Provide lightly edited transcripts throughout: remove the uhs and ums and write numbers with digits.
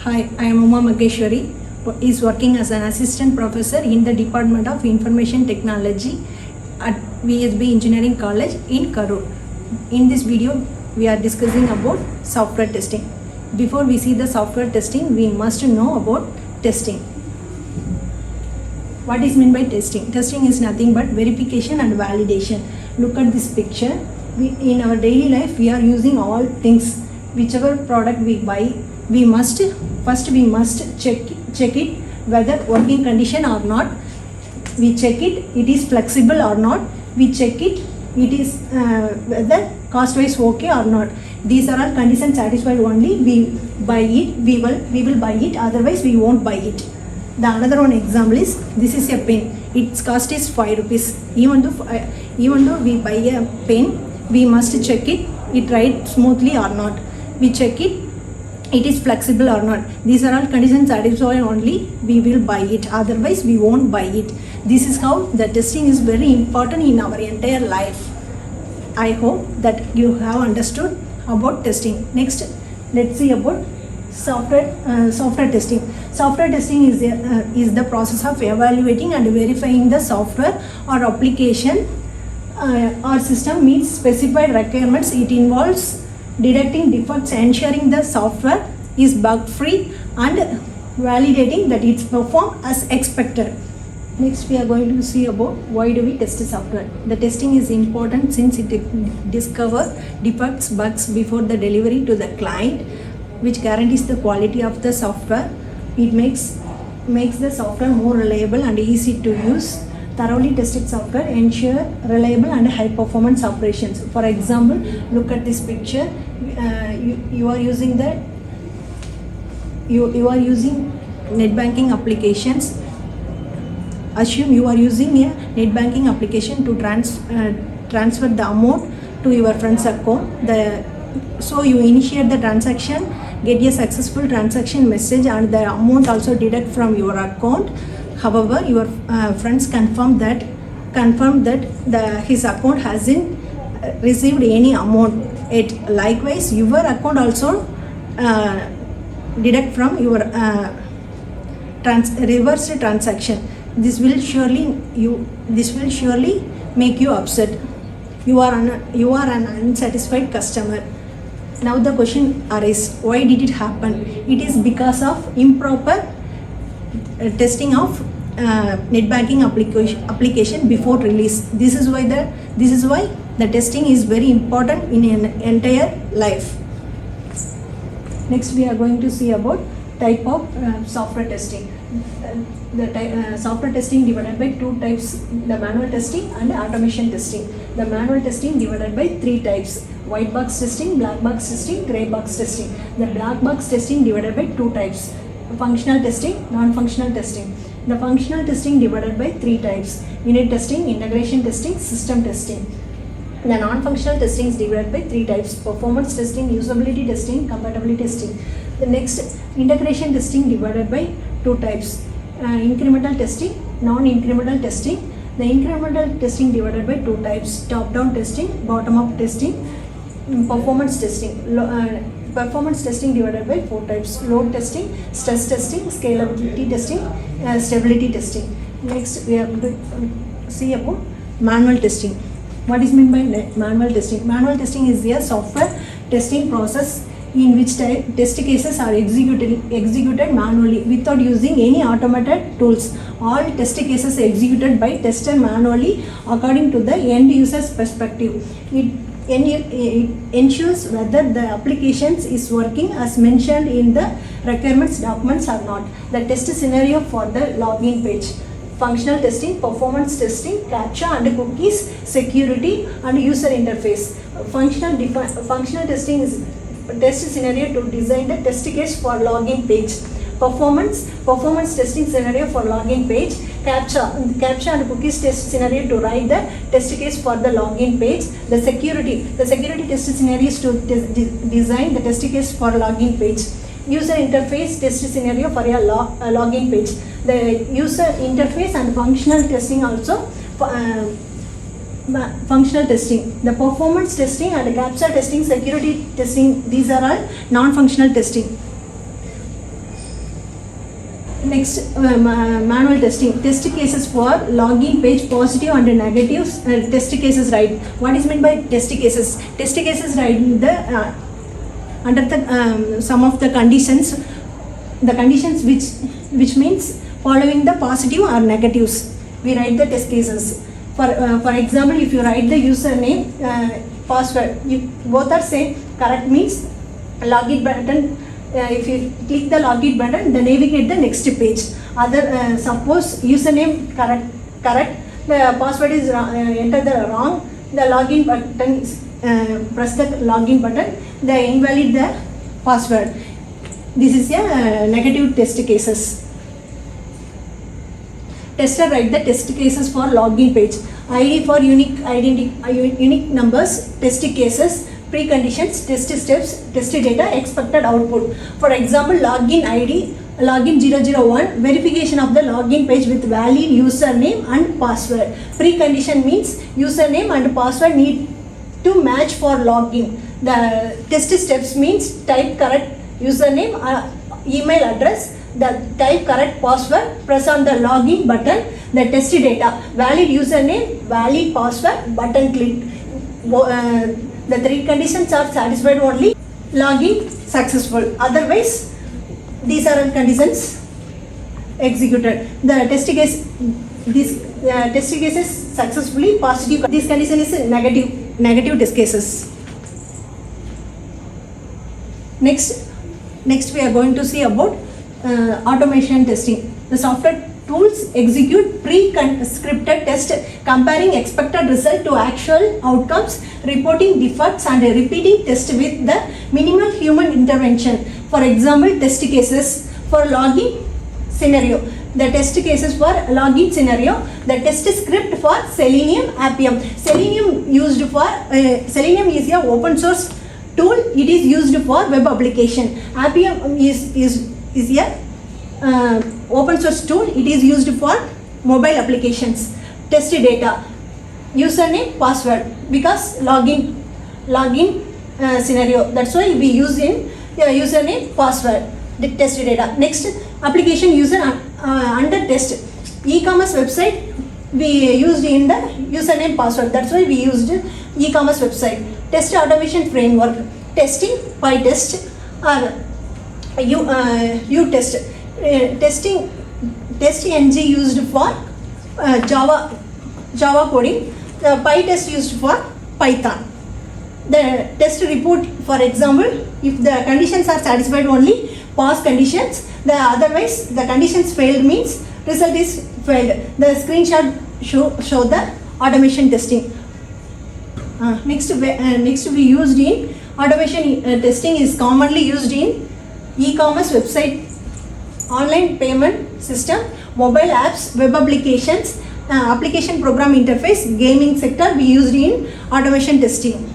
Hi, I am Uma Mageshwari, is working as an assistant professor in the Department of Information Technology at V.S.B Engineering College in Karur. In this video, we are discussing about software testing. Before we see the software testing, we must know about testing. What is meant by testing? Testing is nothing but verification and validation. Look at this picture. In our daily life, we are using all things. Whichever product we buy, we must check it whether working condition or not. We check it is flexible or not. We check it is whether cost wise okay or not. These are all conditions satisfied only we buy it. We will buy it, otherwise we won't buy it. The another one example is, this is a pen. Its cost is 5 rupees. Even though we buy a pen, we must check it writes smoothly or not. We check it is flexible or not. These are all conditions satisfied only we will buy it, otherwise we won't buy it. This is how the testing is very important in our entire life. I hope that you have understood about testing. Next, let's see about software testing. Software testing is the process of evaluating and verifying the software or application or system meets specified requirements. It involves detecting defects, ensuring the software is bug-free, and validating that it's performed as expected. Next, we are going to see about why do we test the software. The testing is important since it discovers defects, bugs before the delivery to the client, which guarantees the quality of the software. It makes the software more reliable and easy to use. Thoroughly tested software ensure reliable and high performance operations. For example, look at this picture. You are using net banking applications. Assume you are using a net banking application to transfer the amount to your friend's account. So you initiate the transaction, get a successful transaction message, and the amount also deduct from your account. However, your friends confirm that his account hasn't received any amount. Likewise, your account also deduct from your reverse transaction. This will surely make you upset. You are an unsatisfied customer. Now the question arises, why did it happen? It is because of improper testing of net banking application before release. This is why the testing is very important in an entire life. Next, we are going to see about type of software testing. Software testing divided by two types: the manual testing and automation testing. The manual testing divided by three types: white box testing, black box testing, gray box testing. The black box testing divided by two types: functional testing, non-functional testing. The functional testing divided by three types: unit testing, integration testing, system testing. The non-functional testing is divided by three types: performance testing, usability testing, compatibility testing. The next, integration testing divided by two types: incremental testing, non-incremental testing. The incremental testing divided by two types: top-down testing, bottom-up testing. Performance testing. Performance testing divided by four types: load testing, stress testing, scalability testing, stability testing. Next, we are going to see about manual testing. What is meant by manual testing? Manual testing is a software testing process in which test cases are executed manually without using any automated tools. All test cases are executed by tester manually according to the end user's perspective. It ensures whether the applications is working as mentioned in the requirements documents or not. The test scenario for the login page: functional testing, performance testing, captcha and cookies, security and user interface. Functional testing is test scenario to design the test case for login page. Performance testing scenario for login page. Captcha and cookies test scenario to write the test case for the login page. The security test scenario is to design the test case for login page. User interface test scenario for a login page. The user interface and functional testing also functional testing. The performance testing and captcha testing, security testing, these are all non-functional testing. Next, manual testing. Test cases for login page, positive and negatives. Test cases, right? What is meant by test cases? Test cases, right? The under the some of the conditions which means following the positive or negatives. We write the test cases. For example, if you write the username, password, if both are same, correct means login button. If you click the login button, then navigate the next page. Other suppose username correct, the password is enter the wrong, the login button is, press the login button, the invalid the password. This is a negative test cases. Tester write the test cases for login page. ID for unique numbers, test cases, preconditions, test steps, test data, expected output. For example, login ID, login 001, verification of the login page with valid username and password. Precondition means username and password need to match for login. The test steps means type correct username, email address, the type correct password, press on the login button, the test data, valid username, valid password, button click. The three conditions are satisfied only, login successful. Otherwise, these are all conditions executed. The test case, this test case is successfully positive. This condition is negative test cases. Next we are going to see about automation testing. The software tools execute pre-scripted test comparing expected result to actual outcomes, reporting defects and repeating test with the minimal human intervention. For example, test cases for login scenario. The test cases for login scenario, the test script for Selenium Appium. Selenium used for Selenium is a open source tool. It is used for web application. Appium is a open source tool. It is used for mobile applications. Test data, username, password, because login scenario. That's why we use in username, password, the test data. Next, application user under test. E-commerce website we used in the username, password. That's why we used e-commerce website. Test automation framework. Testing, PyTest or U-test. Test ng used for Java coding. PyTest used for Python. The test report, for example, if the conditions are satisfied only, pass conditions. The otherwise the conditions failed means result is failed. The screenshot show the automation testing. Next we used in automation testing is commonly used in e-commerce website, online payment system, mobile apps, web applications, application program interface, gaming sector we used in automation testing.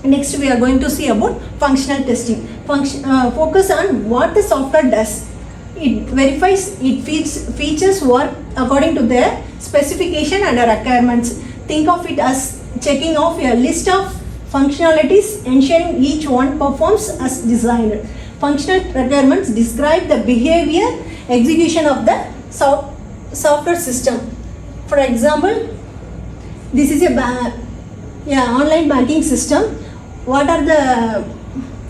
Next we are going to see about functional testing. Focus on what the software does. It verifies its features work according to their specification and requirements. Think of it as checking off a list of functionalities, ensuring each one performs as designed. Functional requirements describe the behavior execution of the software system. For example, this is a online banking system. What are the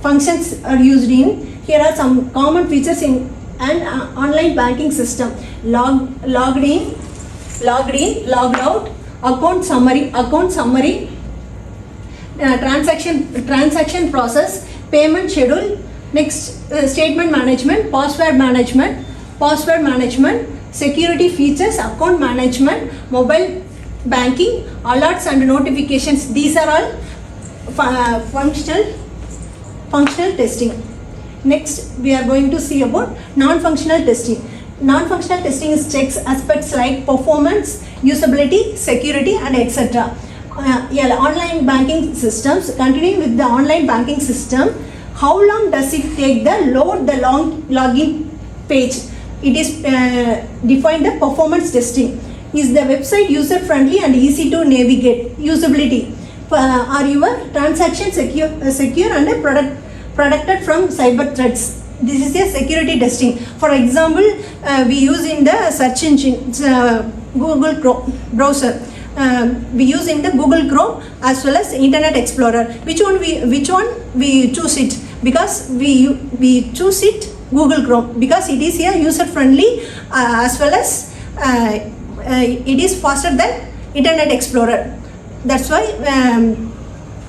functions are used in? Here are some common features in an online banking system. Logged in, logged out, account summary, transaction process, payment schedule. Next, statement management, password management, security features, account management, mobile banking, alerts and notifications. These are all functional testing. Next, we are going to see about non-functional testing. Non-functional testing is checks aspects like performance, usability, security and etc. Online banking systems. Continuing with the online banking system, how long does it take the load the login page? It is defined the performance testing. Is the website user friendly and easy to navigate? Usability. Are your transactions secure and protected from cyber threats? this is a security testing. For example, we use in the search engine, Google Chrome browser. We use in the Google Chrome as well as Internet Explorer. Which one we choose it? Because we choose it Google Chrome because it is here user friendly as well as it is faster than Internet Explorer. That's why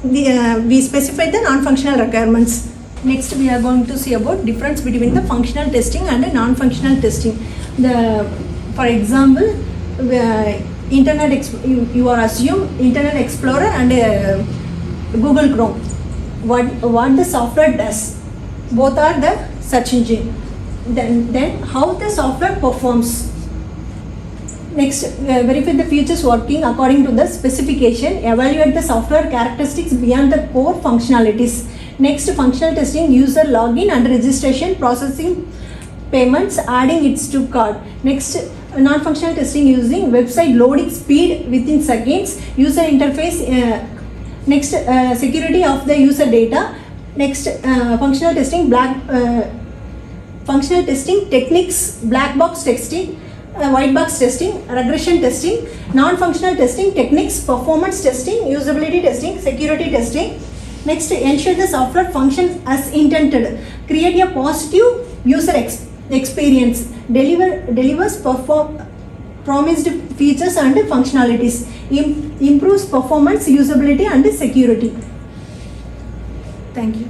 we specify the non-functional requirements. Next we are going to see about difference between the functional testing and non-functional testing. For example, you are assume Internet Explorer and Google Chrome. What the software does? Both are the search engine. Then how the software performs. Next, verify the features working according to the specification. Evaluate the software characteristics beyond the core functionalities. Next, functional testing, user login and registration, processing payments, adding it to cart. Next, non-functional testing using website loading speed within seconds, user interface. Next, security of the user data. Next, functional testing, functional testing techniques, black box testing, white box testing, regression testing, non-functional testing techniques, performance testing, usability testing, security testing. Next, ensure the software functions as intended. Create a positive user experience. Delivers promised features and functionalities. Improves performance, usability and security. Thank you.